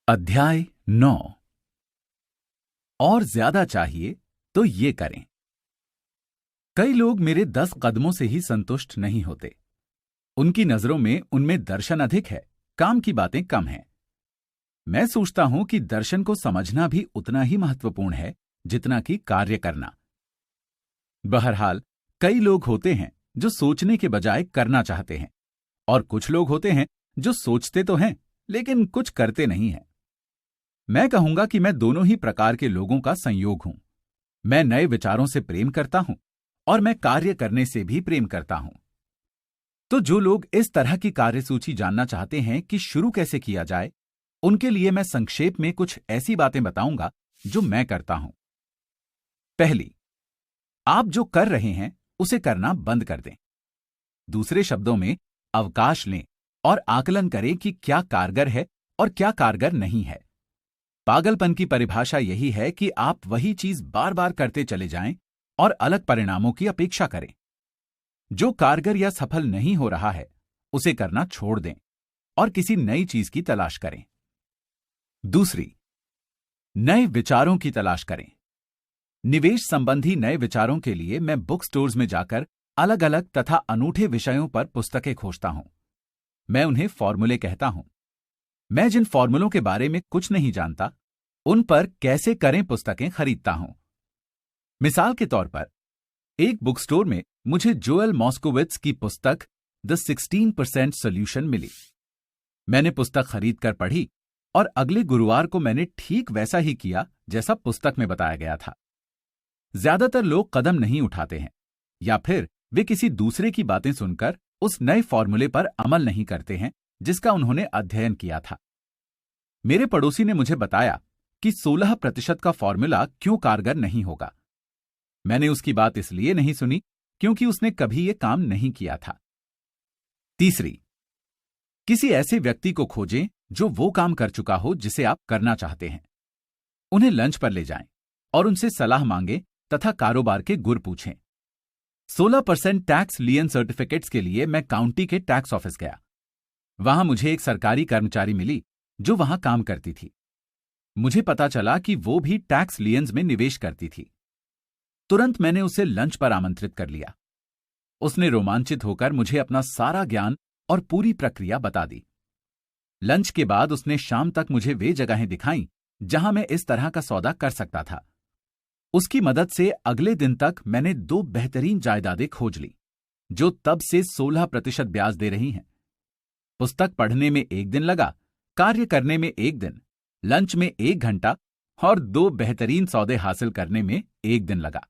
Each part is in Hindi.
अध्याय 9। और ज्यादा चाहिए तो ये करें। कई लोग मेरे 10 कदमों से ही संतुष्ट नहीं होते। उनकी नजरों में उनमें दर्शन अधिक है, काम की बातें कम हैं। मैं सोचता हूं कि दर्शन को समझना भी उतना ही महत्वपूर्ण है जितना कि कार्य करना। बहरहाल, कई लोग होते हैं जो सोचने के बजाय करना चाहते हैं, और कुछ लोग होते हैं जो सोचते तो हैं लेकिन कुछ करते नहीं हैं। मैं कहूंगा कि मैं दोनों ही प्रकार के लोगों का संयोग हूं। मैं नए विचारों से प्रेम करता हूं और मैं कार्य करने से भी प्रेम करता हूं। तो जो लोग इस तरह की कार्यसूची जानना चाहते हैं कि शुरू कैसे किया जाए, उनके लिए मैं संक्षेप में कुछ ऐसी बातें बताऊंगा जो मैं करता हूं। पहली, आप जो कर रहे हैं उसे करना बंद कर दें। दूसरे शब्दों में, अवकाश लें और आकलन करें कि क्या कारगर है और क्या कारगर नहीं है। पागलपन की परिभाषा यही है कि आप वही चीज बार बार करते चले जाएं और अलग परिणामों की अपेक्षा करें। जो कारगर या सफल नहीं हो रहा है उसे करना छोड़ दें और किसी नई चीज की तलाश करें। दूसरी, नए विचारों की तलाश करें। निवेश संबंधी नए विचारों के लिए मैं बुक स्टोर्स में जाकर अलग अलग तथा अनूठे विषयों पर पुस्तकें खोजता हूं। मैं उन्हें फॉर्मूले कहता हूं। मैं जिन फॉर्मूलों के बारे में कुछ नहीं जानता, उन पर कैसे करें पुस्तकें खरीदता हूं। मिसाल के तौर पर, एक बुक स्टोर में मुझे जोएल मॉस्कोविट्ज की पुस्तक द 16% सॉल्यूशन मिली। मैंने पुस्तक खरीदकर पढ़ी और अगले गुरुवार को मैंने ठीक वैसा ही किया जैसा पुस्तक में बताया गया था। ज्यादातर लोग कदम नहीं उठाते हैं, या फिर वे किसी दूसरे की बातें सुनकर उस नए फॉर्मूले पर अमल नहीं करते हैं जिसका उन्होंने अध्ययन किया था। मेरे पड़ोसी ने मुझे बताया कि 16% का फॉर्मूला क्यों कारगर नहीं होगा। मैंने उसकी बात इसलिए नहीं सुनी क्योंकि उसने कभी यह काम नहीं किया था। तीसरी, किसी ऐसे व्यक्ति को खोजें जो वो काम कर चुका हो जिसे आप करना चाहते हैं। उन्हें लंच पर ले जाएं और उनसे सलाह मांगें तथा कारोबार के गुर पूछें। 16% टैक्स लियन सर्टिफिकेट्स के लिए मैं काउंटी के टैक्स ऑफिस गया। वहां मुझे एक सरकारी कर्मचारी मिली जो वहां काम करती थी। मुझे पता चला कि वो भी टैक्स लियंस में निवेश करती थी। तुरंत मैंने उसे लंच पर आमंत्रित कर लिया। उसने रोमांचित होकर मुझे अपना सारा ज्ञान और पूरी प्रक्रिया बता दी। लंच के बाद उसने शाम तक मुझे वे जगहें दिखाईं जहां मैं इस तरह का सौदा कर सकता था। उसकी मदद से अगले दिन तक मैंने 2 बेहतरीन जायदादें खोज ली जो तब से 16% ब्याज दे रही हैं। पुस्तक पढ़ने में 1 दिन लगा, कार्य करने में 1 दिन, लंच में 1 घंटा और 2 बेहतरीन सौदे हासिल करने में 1 दिन लगा।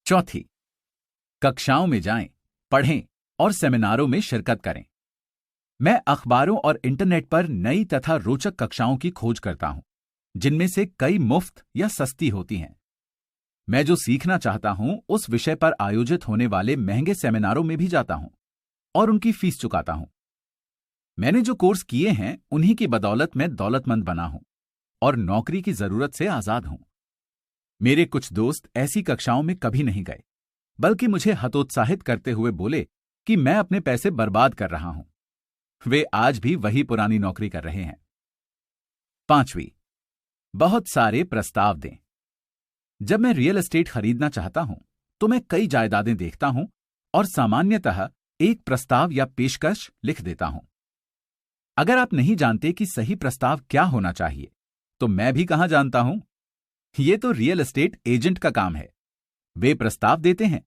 चौथी, कक्षाओं में जाएं, पढ़ें और सेमिनारों में शिरकत करें। मैं अखबारों और इंटरनेट पर नई तथा रोचक कक्षाओं की खोज करता हूं, जिनमें से कई मुफ्त या सस्ती होती हैं। मैं जो सीखना चाहता हूं उस विषय पर आयोजित होने वाले महंगे सेमिनारों में भी जाता हूं और उनकी फीस चुकाता हूं। मैंने जो कोर्स किए हैं उन्हीं की बदौलत मैं दौलतमंद बना हूं और नौकरी की जरूरत से आजाद हूं। मेरे कुछ दोस्त ऐसी कक्षाओं में कभी नहीं गए, बल्कि मुझे हतोत्साहित करते हुए बोले कि मैं अपने पैसे बर्बाद कर रहा हूं। वे आज भी वही पुरानी नौकरी कर रहे हैं। पांचवी, बहुत सारे प्रस्ताव दें। जब मैं रियल एस्टेट खरीदना चाहता हूं तो मैं कई जायदादें देखता हूं और सामान्यतः एक प्रस्ताव या पेशकश लिख देता हूं। अगर आप नहीं जानते कि सही प्रस्ताव क्या होना चाहिए, तो मैं भी कहां जानता हूं। यह तो रियल एस्टेट एजेंट का काम है। वे प्रस्ताव देते हैं,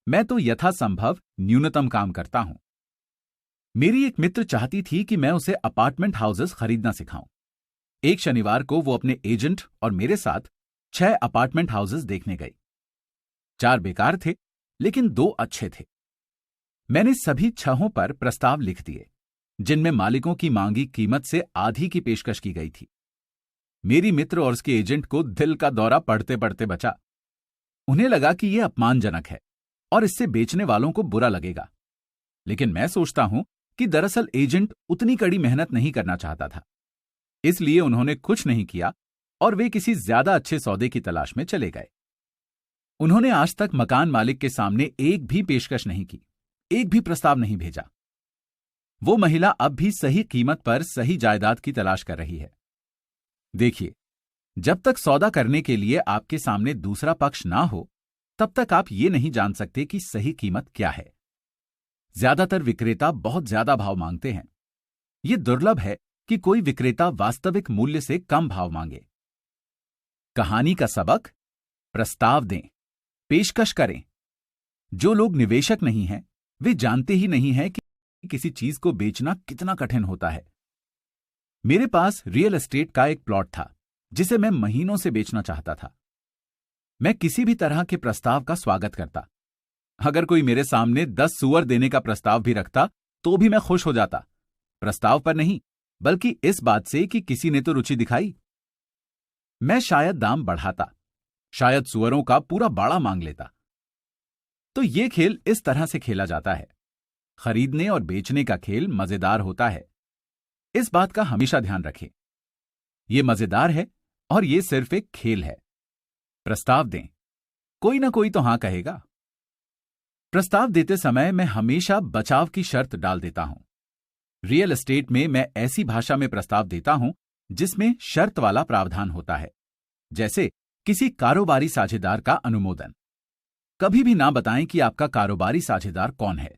मैं तो यथासंभव न्यूनतम काम करता हूं। मेरी एक मित्र चाहती थी कि मैं उसे अपार्टमेंट हाउसेस खरीदना सिखाऊं। एक शनिवार को वो अपने एजेंट और मेरे साथ 6 अपार्टमेंट हाउसेस देखने गई। 4 बेकार थे, लेकिन 2 अच्छे थे। मैंने सभी 6 पर प्रस्ताव लिख दिए, जिनमें मालिकों की मांगी कीमत से आधी की पेशकश की गई थी। मेरी मित्र और उसके एजेंट को दिल का दौरा पड़ते पड़ते बचा। उन्हें लगा कि यह अपमानजनक है और इससे बेचने वालों को बुरा लगेगा। लेकिन मैं सोचता हूं कि दरअसल एजेंट उतनी कड़ी मेहनत नहीं करना चाहता था, इसलिए उन्होंने कुछ नहीं किया और वे किसी ज्यादा अच्छे सौदे की तलाश में चले गए। उन्होंने आज तक मकान मालिक के सामने एक भी पेशकश नहीं की, एक भी प्रस्ताव नहीं भेजा। वो महिला अब भी सही कीमत पर सही जायदाद की तलाश कर रही है देखिए, जब तक सौदा करने के लिए आपके सामने दूसरा पक्ष ना हो, तब तक आप ये नहीं जान सकते कि सही कीमत क्या है। ज्यादातर विक्रेता बहुत ज्यादा भाव मांगते हैं। ये दुर्लभ है कि कोई विक्रेता वास्तविक मूल्य से कम भाव मांगे। कहानी का सबक: प्रस्ताव दें, पेशकश करें। जो लोग निवेशक नहीं हैं, वे जानते ही नहीं हैं कि किसी चीज को बेचना कितना कठिन होता है। मेरे पास रियल एस्टेट का एक प्लॉट था जिसे मैं महीनों से बेचना चाहता था। मैं किसी भी तरह के प्रस्ताव का स्वागत करता। अगर कोई मेरे सामने 10 सूअर देने का प्रस्ताव भी रखता तो भी मैं खुश हो जाता। प्रस्ताव पर नहीं, बल्कि इस बात से कि किसी ने तो रुचि दिखाई। मैं शायद दाम बढ़ाता, शायद सूअरों का पूरा बाड़ा मांग लेता। तो ये खेल इस तरह से खेला जाता है। खरीदने और बेचने का खेल मजेदार होता है। इस बात का हमेशा ध्यान रखें। ये मजेदार है और ये सिर्फ एक खेल है। प्रस्ताव दें, कोई ना कोई तो हां कहेगा। प्रस्ताव देते समय मैं हमेशा बचाव की शर्त डाल देता हूं। रियल एस्टेट में मैं ऐसी भाषा में प्रस्ताव देता हूं जिसमें शर्त वाला प्रावधान होता है, जैसे किसी कारोबारी साझेदार का अनुमोदन। कभी भी ना बताएं कि आपका कारोबारी साझेदार कौन है।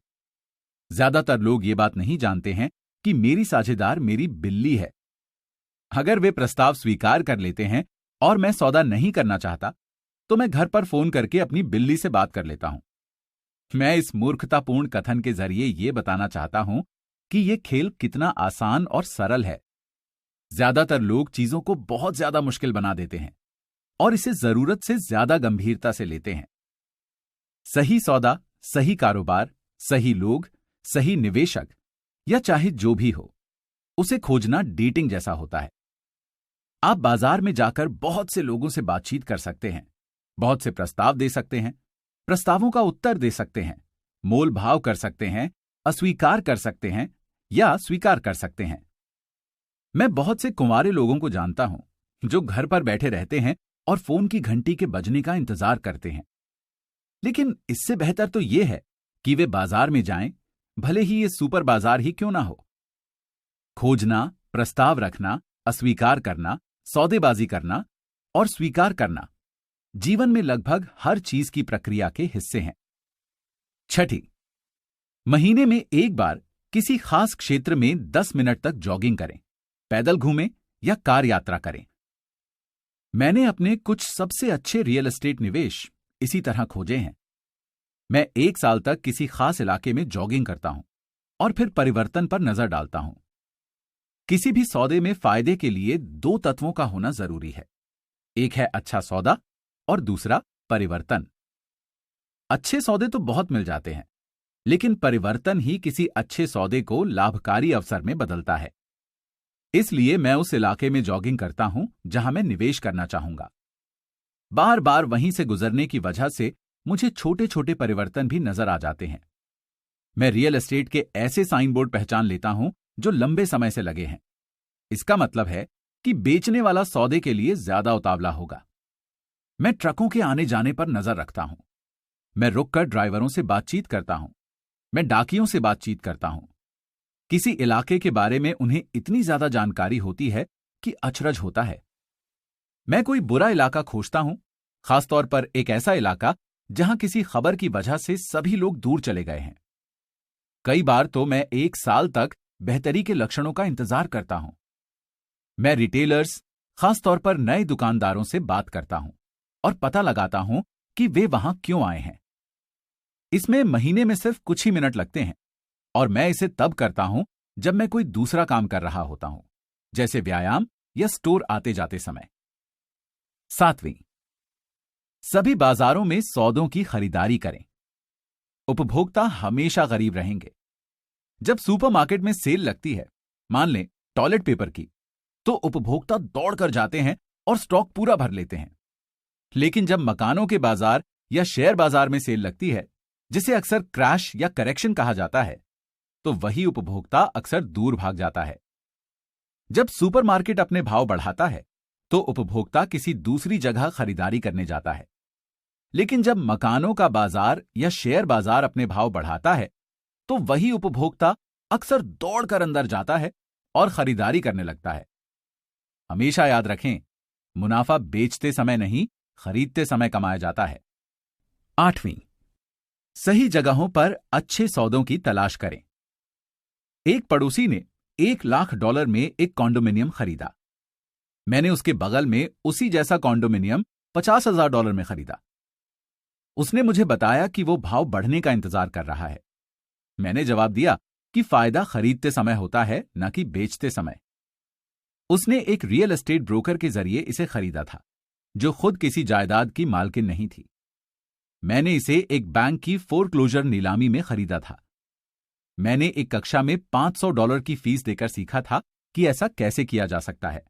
ज्यादातर लोग ये बात नहीं जानते हैं कि मेरी साझेदार मेरी बिल्ली है। अगर वे प्रस्ताव स्वीकार कर लेते हैं और मैं सौदा नहीं करना चाहता, तो मैं घर पर फोन करके अपनी बिल्ली से बात कर लेता हूं। मैं इस मूर्खतापूर्ण कथन के जरिए ये बताना चाहता हूं कि यह खेल कितना आसान और सरल है। ज्यादातर लोग चीजों को बहुत ज्यादा मुश्किल बना देते हैं और इसे जरूरत से ज्यादा गंभीरता से लेते हैं। सही सौदा, सही कारोबार, सही लोग, सही निवेशक या चाहे जो भी हो, उसे खोजना डेटिंग जैसा होता है। आप बाजार में जाकर बहुत से लोगों से बातचीत कर सकते हैं, बहुत से प्रस्ताव दे सकते हैं, प्रस्तावों का उत्तर दे सकते हैं, मोल भाव कर सकते हैं, अस्वीकार कर सकते हैं या स्वीकार कर सकते हैं। मैं बहुत से कुंवारे लोगों को जानता हूं जो घर पर बैठे रहते हैं और फोन की घंटी के बजने का इंतजार करते हैं। लेकिन इससे बेहतर तो यह है कि वे बाजार में जाएं, भले ही ये सुपर बाजार ही क्यों ना हो। खोजना, प्रस्ताव रखना, अस्वीकार करना, सौदेबाजी करना और स्वीकार करना जीवन में लगभग हर चीज की प्रक्रिया के हिस्से हैं। छठी, महीने में एक बार किसी खास क्षेत्र में 10 मिनट तक जॉगिंग करें, पैदल घूमें या कार यात्रा करें। मैंने अपने कुछ सबसे अच्छे रियल एस्टेट निवेश इसी तरह खोजे हैं। मैं 1 साल तक किसी खास इलाके में जॉगिंग करता हूं और फिर परिवर्तन पर नजर डालता हूं। किसी भी सौदे में फायदे के लिए 2 तत्वों का होना जरूरी है। एक है अच्छा सौदा और दूसरा परिवर्तन। अच्छे सौदे तो बहुत मिल जाते हैं, लेकिन परिवर्तन ही किसी अच्छे सौदे को लाभकारी अवसर में बदलता है। इसलिए मैं उस इलाके में जॉगिंग करता हूं जहां मैं निवेश करना चाहूंगा। बार बार वहीं से गुजरने की वजह से मुझे छोटे छोटे परिवर्तन भी नजर आ जाते हैं। मैं रियल एस्टेट के ऐसे साइन बोर्ड पहचान लेता हूं जो लंबे समय से लगे हैं। इसका मतलब है कि बेचने वाला सौदे के लिए ज्यादा उतावला होगा। मैं ट्रकों के आने जाने पर नजर रखता हूं। मैं रुककर ड्राइवरों से बातचीत करता हूं। मैं डाकियों से बातचीत करता हूं। किसी इलाके के बारे में उन्हें इतनी ज्यादा जानकारी होती है कि अचरज होता है। मैं कोई बुरा इलाका खोजता हूं, खासतौर पर एक ऐसा इलाका जहां किसी खबर की वजह से सभी लोग दूर चले गए हैं। कई बार तो मैं 1 साल तक बेहतरी के लक्षणों का इंतजार करता हूं। मैं रिटेलर्स, खासतौर पर नए दुकानदारों से बात करता हूं और पता लगाता हूं कि वे वहां क्यों आए हैं। इसमें महीने में सिर्फ कुछ ही मिनट लगते हैं और मैं इसे तब करता हूं जब मैं कोई दूसरा काम कर रहा होता हूं, जैसे व्यायाम या स्टोर आते जाते समय। 7वीं, सभी बाजारों में सौदों की खरीदारी करें। उपभोक्ता हमेशा गरीब रहेंगे। जब सुपरमार्केट में सेल लगती है, मान लें टॉयलेट पेपर की, तो उपभोक्ता दौड़कर जाते हैं और स्टॉक पूरा भर लेते हैं। लेकिन जब मकानों के बाजार या शेयर बाजार में सेल लगती है, जिसे अक्सर क्रैश या करेक्शन कहा जाता है, तो वही उपभोक्ता अक्सर दूर भाग जाता है। जब सुपरमार्केट अपने भाव बढ़ाता है, तो उपभोक्ता किसी दूसरी जगह खरीदारी करने जाता है। लेकिन जब मकानों का बाजार या शेयर बाजार अपने भाव बढ़ाता है, तो वही उपभोक्ता अक्सर दौड़कर अंदर जाता है और खरीदारी करने लगता है। हमेशा याद रखें, मुनाफा बेचते समय नहीं, खरीदते समय कमाया जाता है। 8वीं, सही जगहों पर अच्छे सौदों की तलाश करें। एक पड़ोसी ने $1,00,000 में एक कॉन्डोमिनियम खरीदा। मैंने उसके बगल में उसी जैसा कॉन्डोमिनियम $50,000 में खरीदा। उसने मुझे बताया कि वो भाव बढ़ने का इंतजार कर रहा है। मैंने जवाब दिया कि फायदा खरीदते समय होता है, न कि बेचते समय। उसने एक रियल एस्टेट ब्रोकर के जरिए इसे खरीदा था, जो खुद किसी जायदाद की मालकिन नहीं थी। मैंने इसे एक बैंक की फोरक्लोजर नीलामी में खरीदा था। मैंने एक कक्षा में $500 की फीस देकर सीखा था कि ऐसा कैसे किया जा सकता है।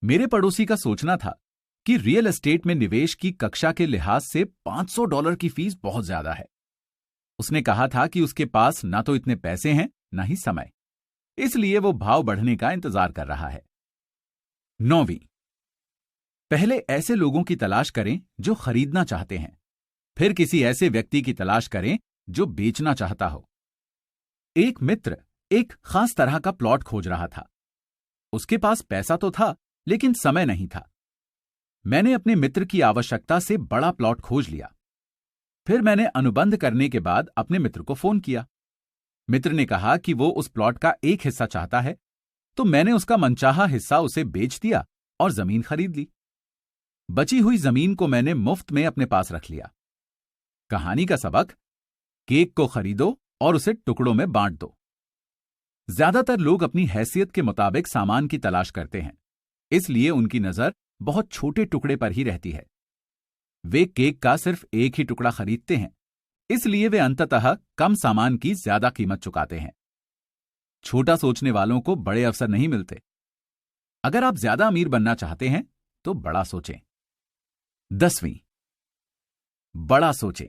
मेरे पड़ोसी का सोचना था कि रियल एस्टेट में निवेश की कक्षा के लिहाज से $500 की फीस बहुत ज्यादा है। उसने कहा था कि उसके पास ना तो इतने पैसे हैं, ना ही समय, इसलिए वो भाव बढ़ने का इंतजार कर रहा है। 9वीं, पहले ऐसे लोगों की तलाश करें जो खरीदना चाहते हैं, फिर किसी ऐसे व्यक्ति की तलाश करें जो बेचना चाहता हो। एक मित्र एक खास तरह का प्लॉट खोज रहा था। उसके पास पैसा तो था, लेकिन समय नहीं था। मैंने अपने मित्र की आवश्यकता से बड़ा प्लॉट खोज लिया। फिर मैंने अनुबंध करने के बाद अपने मित्र को फोन किया। मित्र ने कहा कि वो उस प्लॉट का एक हिस्सा चाहता है, तो मैंने उसका मनचाहा हिस्सा उसे बेच दिया और जमीन खरीद ली। बची हुई जमीन को मैंने मुफ्त में अपने पास रख लिया। कहानी का सबक, केक को खरीदो और उसे टुकड़ों में बांट दो। ज्यादातर लोग अपनी हैसियत के मुताबिक सामान की तलाश करते हैं, इसलिए उनकी नजर बहुत छोटे टुकड़े पर ही रहती है। वे केक का सिर्फ एक ही टुकड़ा खरीदते हैं, इसलिए वे अंततः कम सामान की ज्यादा कीमत चुकाते हैं। छोटा सोचने वालों को बड़े अवसर नहीं मिलते। अगर आप ज्यादा अमीर बनना चाहते हैं तो बड़ा सोचें। 10वीं, बड़ा सोचें।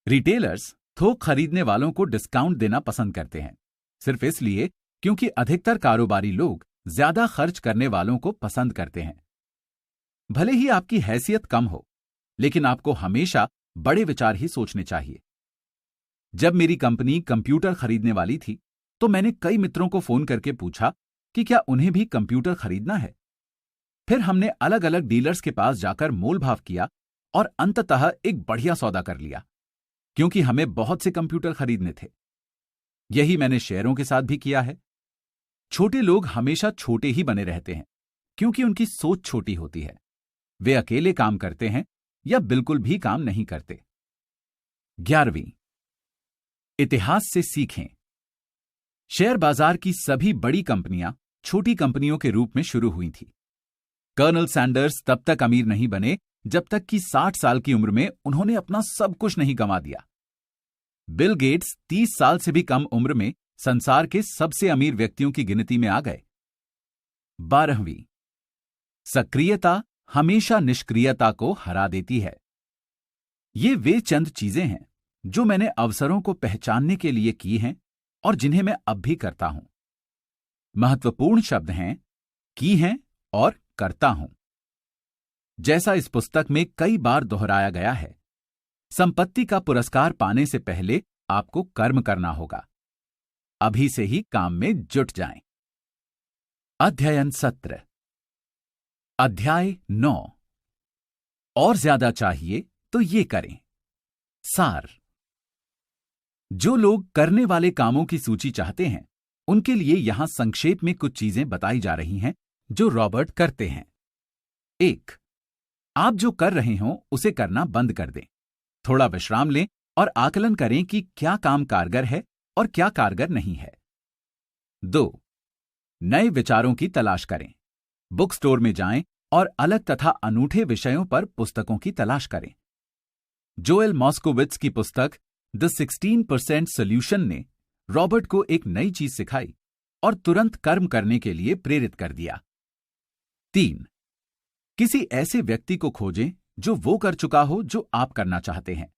रिटेलर्स थोक खरीदने वालों को डिस्काउंट देना पसंद करते हैं, सिर्फ इसलिए क्योंकि अधिकतर कारोबारी लोग ज्यादा खर्च करने वालों को पसंद करते हैं। भले ही आपकी हैसियत कम हो, लेकिन आपको हमेशा बड़े विचार ही सोचने चाहिए। जब मेरी कंपनी कंप्यूटर खरीदने वाली थी, तो मैंने कई मित्रों को फोन करके पूछा कि क्या उन्हें भी कंप्यूटर खरीदना है। फिर हमने अलग अलग डीलर्स के पास जाकर मोल भाव किया और अंततः एक बढ़िया सौदा कर लिया, क्योंकि हमें बहुत से कंप्यूटर खरीदने थे। यही मैंने शेयरों के साथ भी किया है। छोटे लोग हमेशा छोटे ही बने रहते हैं, क्योंकि उनकी सोच छोटी होती है। वे अकेले काम करते हैं या बिल्कुल भी काम नहीं करते। 11वीं, इतिहास से सीखें। शेयर बाजार की सभी बड़ी कंपनियां छोटी कंपनियों के रूप में शुरू हुई थी। कर्नल सैंडर्स तब तक अमीर नहीं बने जब तक कि 60 साल की उम्र में उन्होंने अपना सब कुछ नहीं गंवा दिया। बिल गेट्स 30 साल से भी कम उम्र में संसार के सबसे अमीर व्यक्तियों की गिनती में आ गए। 12वीं, सक्रियता हमेशा निष्क्रियता को हरा देती है। ये वे चंद चीजें हैं जो मैंने अवसरों को पहचानने के लिए की हैं और जिन्हें मैं अब भी करता हूं। महत्वपूर्ण शब्द हैं की हैं और करता हूं। जैसा इस पुस्तक में कई बार दोहराया गया है, संपत्ति का पुरस्कार पाने से पहले आपको कर्म करना होगा। अभी से ही काम में जुट जाएं। अध्ययन सत्र, अध्याय 9। और ज्यादा चाहिए तो ये करें। सार, जो लोग करने वाले कामों की सूची चाहते हैं, उनके लिए यहां संक्षेप में कुछ चीजें बताई जा रही हैं जो रॉबर्ट करते हैं। 1. आप जो कर रहे हो उसे करना बंद कर दें। थोड़ा विश्राम लें और आकलन करें कि क्या काम कारगर है और क्या कारगर नहीं है। 2. नए विचारों की तलाश करें। बुक स्टोर में जाएं और अलग तथा अनूठे विषयों पर पुस्तकों की तलाश करें। जोएल मॉस्कोविट्ज की पुस्तक द 16% सॉल्यूशन ने रॉबर्ट को एक नई चीज सिखाई और तुरंत कर्म करने के लिए प्रेरित कर दिया। 3. किसी ऐसे व्यक्ति को खोजें जो वो कर चुका हो जो आप करना चाहते हैं।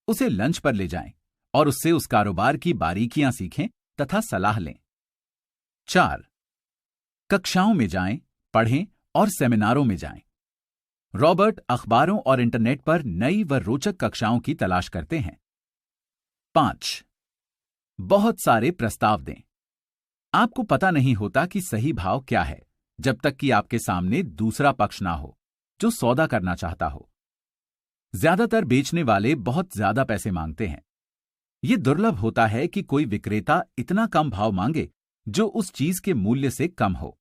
उसे लंच पर ले जाएं और उससे उस कारोबार की बारीकियां सीखें तथा सलाह लें। 4. कक्षाओं में जाएं, पढ़ें और सेमिनारों में जाएं। रॉबर्ट अखबारों और इंटरनेट पर नई व रोचक कक्षाओं की तलाश करते हैं। 5. बहुत सारे प्रस्ताव दें। आपको पता नहीं होता कि सही भाव क्या है, जब तक कि आपके सामने दूसरा पक्ष ना हो जो सौदा करना चाहता हो। ज्यादातर बेचने वाले बहुत ज्यादा पैसे मांगते हैं। यह दुर्लभ होता है कि कोई विक्रेता इतना कम भाव मांगे जो उस चीज के मूल्य से कम हो।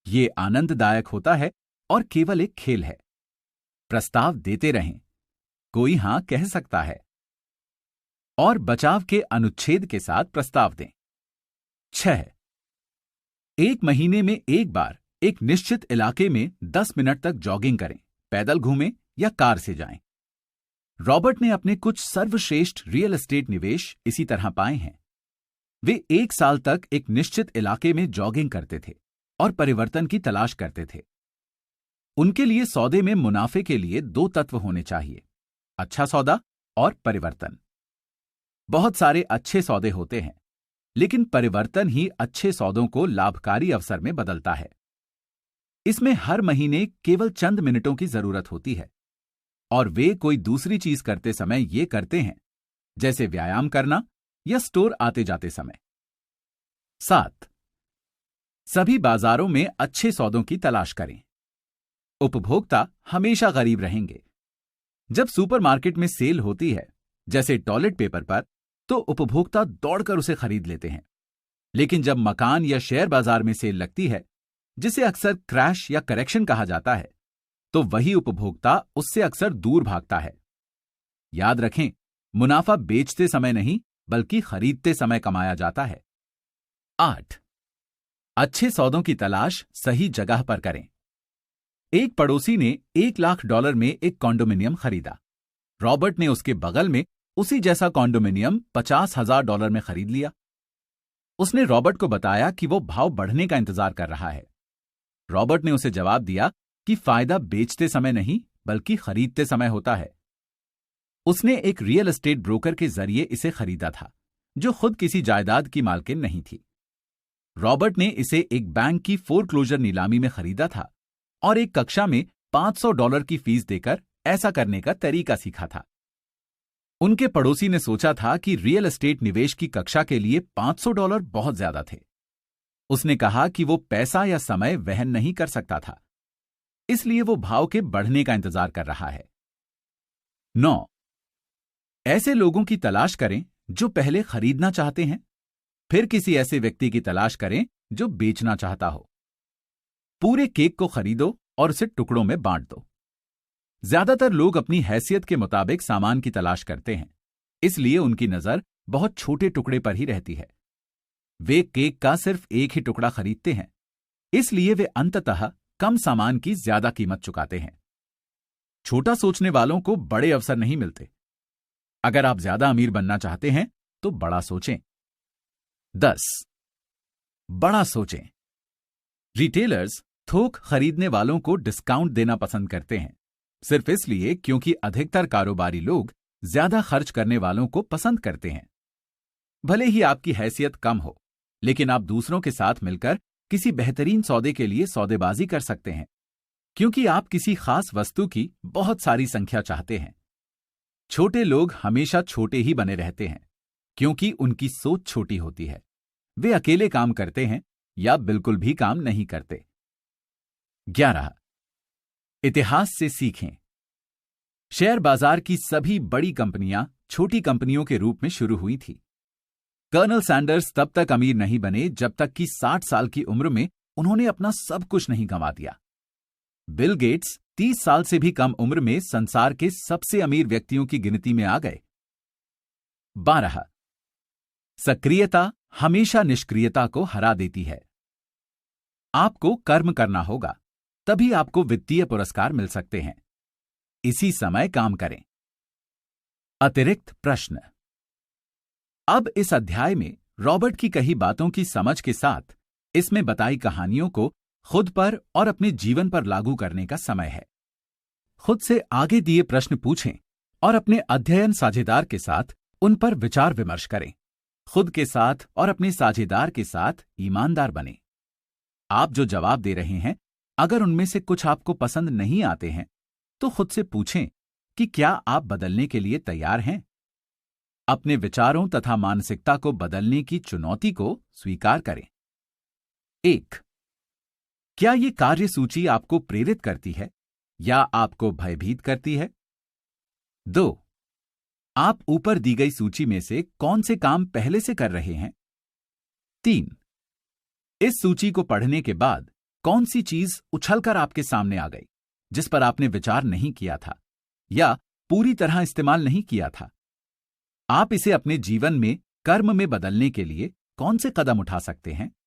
यह आनंददायक होता है और केवल एक खेल है। प्रस्ताव देते रहें, कोई हां कह सकता है। और बचाव के अनुच्छेद के साथ प्रस्ताव दें। 6. एक महीने में एक बार एक निश्चित इलाके में 10 मिनट तक जॉगिंग करें, पैदल घूमें या कार से जाएं। रॉबर्ट ने अपने कुछ सर्वश्रेष्ठ रियल एस्टेट निवेश इसी तरह पाए हैं। वे 1 साल तक एक निश्चित इलाके में जॉगिंग करते थे और परिवर्तन की तलाश करते थे। उनके लिए सौदे में मुनाफे के लिए 2 तत्व होने चाहिए, अच्छा सौदा और परिवर्तन। बहुत सारे अच्छे सौदे होते हैं, लेकिन परिवर्तन ही अच्छे सौदों को लाभकारी अवसर में बदलता है। इसमें हर महीने केवल चंद मिनटों की जरूरत होती है और वे कोई दूसरी चीज करते समय ये करते हैं, जैसे व्यायाम करना या स्टोर आते जाते समय। 7. सभी बाजारों में अच्छे सौदों की तलाश करें। उपभोक्ता हमेशा गरीब रहेंगे। जब सुपरमार्केट में सेल होती है, जैसे टॉयलेट पेपर पर, तो उपभोक्ता दौड़कर उसे खरीद लेते हैं। लेकिन जब मकान या शेयर बाजार में सेल लगती है, जिसे अक्सर क्रैश या करेक्शन कहा जाता है, तो वही उपभोक्ता उससे अक्सर दूर भागता है। याद रखें, मुनाफा बेचते समय नहीं बल्कि खरीदते समय कमाया जाता है। 8. अच्छे सौदों की तलाश सही जगह पर करें। एक पड़ोसी ने $1 लाख में एक कॉन्डोमिनियम खरीदा। रॉबर्ट ने उसके बगल में उसी जैसा कॉन्डोमिनियम $50,000 में खरीद लिया। उसने रॉबर्ट को बताया कि वो भाव बढ़ने का इंतजार कर रहा है। रॉबर्ट ने उसे जवाब दिया कि फायदा बेचते समय नहीं बल्कि खरीदते समय होता है। उसने एक रियल एस्टेट ब्रोकर के जरिए इसे खरीदा था, जो खुद किसी जायदाद की मालकिन नहीं थी। रॉबर्ट ने इसे एक बैंक की फोरक्लोजर नीलामी में खरीदा था और एक कक्षा में $500 की फीस देकर ऐसा करने का तरीका सीखा था। उनके पड़ोसी ने सोचा था कि रियल एस्टेट निवेश की कक्षा के लिए $500 बहुत ज्यादा थे। उसने कहा कि वो पैसा या समय वहन नहीं कर सकता था, इसलिए वो भाव के बढ़ने का इंतजार कर रहा है। 9. ऐसे लोगों की तलाश करें जो पहले खरीदना चाहते हैं, फिर किसी ऐसे व्यक्ति की तलाश करें जो बेचना चाहता हो। पूरे केक को खरीदो और उसे टुकड़ों में बांट दो। ज्यादातर लोग अपनी हैसियत के मुताबिक सामान की तलाश करते हैं, इसलिए उनकी नजर बहुत छोटे टुकड़े पर ही रहती है। वे केक का सिर्फ एक ही टुकड़ा खरीदते हैं, इसलिए वे अंततः कम सामान की ज्यादा कीमत चुकाते हैं। छोटा सोचने वालों को बड़े अवसर नहीं मिलते। अगर आप ज्यादा अमीर बनना चाहते हैं तो बड़ा सोचें। 10. बड़ा सोचें। रिटेलर्स थोक खरीदने वालों को डिस्काउंट देना पसंद करते हैं, सिर्फ इसलिए क्योंकि अधिकतर कारोबारी लोग ज्यादा खर्च करने वालों को पसंद करते हैं। भले ही आपकी हैसियत कम हो, लेकिन आप दूसरों के साथ मिलकर किसी बेहतरीन सौदे के लिए सौदेबाजी कर सकते हैं, क्योंकि आप किसी खास वस्तु की बहुत सारी संख्या चाहते हैं। छोटे लोग हमेशा छोटे ही बने रहते हैं, क्योंकि उनकी सोच छोटी होती है। वे अकेले काम करते हैं या बिल्कुल भी काम नहीं करते। 11. इतिहास से सीखें। शेयर बाजार की सभी बड़ी कंपनियां छोटी कंपनियों के रूप में शुरू हुई थी। कर्नल सैंडर्स तब तक अमीर नहीं बने जब तक कि 60 साल की उम्र में उन्होंने अपना सब कुछ नहीं गंवा दिया। बिल गेट्स 30 साल से भी कम उम्र में संसार के सबसे अमीर व्यक्तियों की गिनती में आ गए। 12. सक्रियता हमेशा निष्क्रियता को हरा देती है। आपको कर्म करना होगा, तभी आपको वित्तीय पुरस्कार मिल सकते हैं। इसी समय काम करें। अतिरिक्त प्रश्न। अब इस अध्याय में रॉबर्ट की कही बातों की समझ के साथ इसमें बताई कहानियों को खुद पर और अपने जीवन पर लागू करने का समय है। खुद से आगे दिए प्रश्न पूछें और अपने अध्ययन साझेदार के साथ उन पर विचार विमर्श करें। खुद के साथ और अपने साझेदार के साथ ईमानदार बनें। आप जो जवाब दे रहे हैं, अगर उनमें से कुछ आपको पसंद नहीं आते हैं, तो खुद से पूछें कि क्या आप बदलने के लिए तैयार हैं। अपने विचारों तथा मानसिकता को बदलने की चुनौती को स्वीकार करें। 1. क्या ये कार्य सूची आपको प्रेरित करती है या आपको भयभीत करती है? 2. आप ऊपर दी गई सूची में से कौन से काम पहले से कर रहे हैं? 3. इस सूची को पढ़ने के बाद कौन सी चीज उछलकर आपके सामने आ गई जिस पर आपने विचार नहीं किया था या पूरी तरह इस्तेमाल नहीं किया था? आप इसे अपने जीवन में कर्म में बदलने के लिए कौन से कदम उठा सकते हैं?